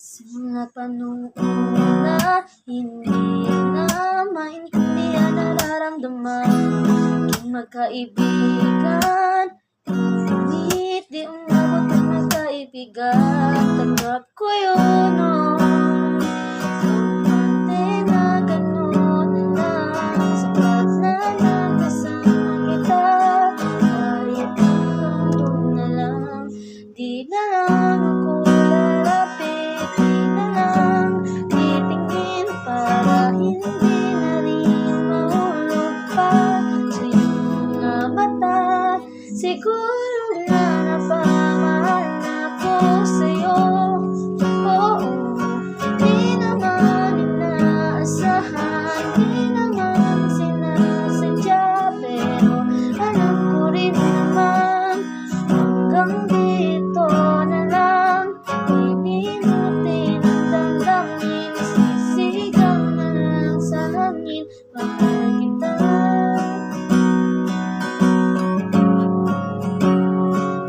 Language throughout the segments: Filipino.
Simula pa nung una, hindi na maintindihan ang nararamdaman aking magkaibigan. Ngunit di umabot ang magkaibigan. Tanggap ko yun, oh. Konti na ganun na lang, sapat na nakasama kita. Kahit hanggang na lang, di na lang ako lalapit. Di na lang titingin para hindi na rin mahulog pa sa iyong mga mata. Siguro nga napamahal na ako sa'yo. Oo, di naman inaasahan, di naman sinasadya, pero alam ko rin naman hanggang dito na lang. Pininutin ang damdamin, sisigaw na lang sa hangin, mahal kita.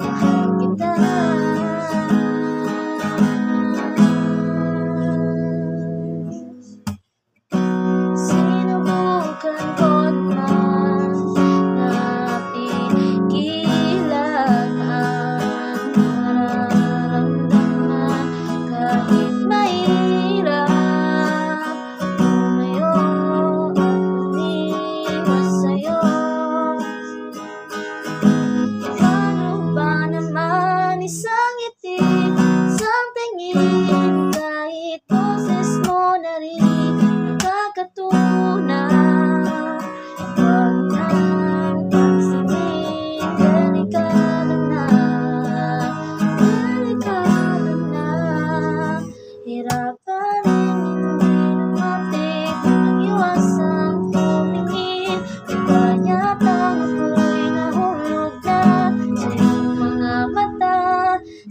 Mahal kita. Sinubukan ko naman na pigilan ang nararamdaman. Kahit mahirap tumayo at umiwas sa'yo. Paano ba naman isang ngiti, isang tingin, kahit boses mo na rin nakakatunaw. Huwag nang pansinin, delikado na, delikado na. Hirapan rin hindi lumapit, walang iwasang tumingin. Iba yatang ako'y nahulog na sa iyong mga mata.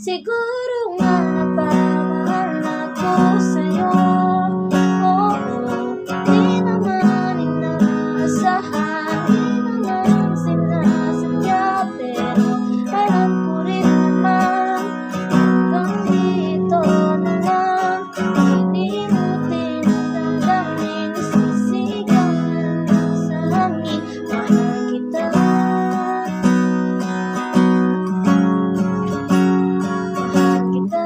Siguro nga napamahal na ako sa'yo. Oo, di naman inaasahan, di naman sinasadya, pero alam ko rin naman hanggang dito na lang. Pininutin ang damdamin, sisigaw na lang sa hangin, mahal kita. Mahal kita.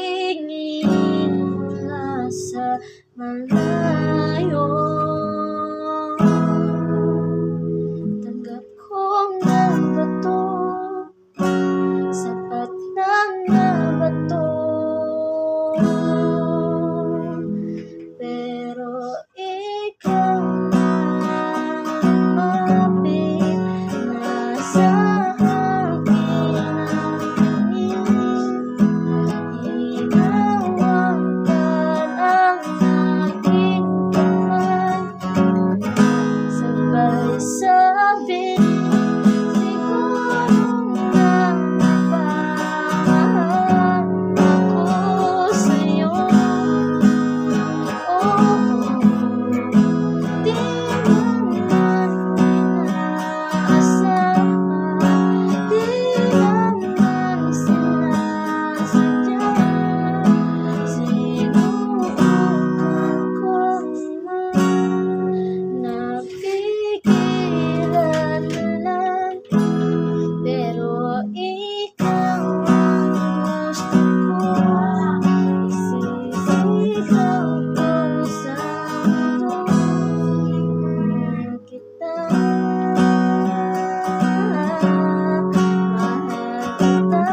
Nakatingin mula sa malayo, tanggap ko nga ba to? Sapat na nga ba to? Pero ikaw na lumapit na sa akin ang tingin. Hinawakan ang aking kamay, sabay sabi, siguro nga napamahal ako sa'yo. Oo, di naman inaasahan, di naman sinasadya. Sinubukan ko naman na pigilan na lang, pero ikaw ang gusto ko. Isisigaw ko sa mundo, mahal kita. Mahal kita.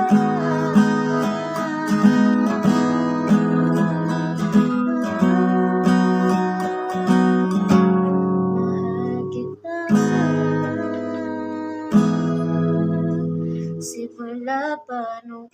Mahal kita. Simula pa nung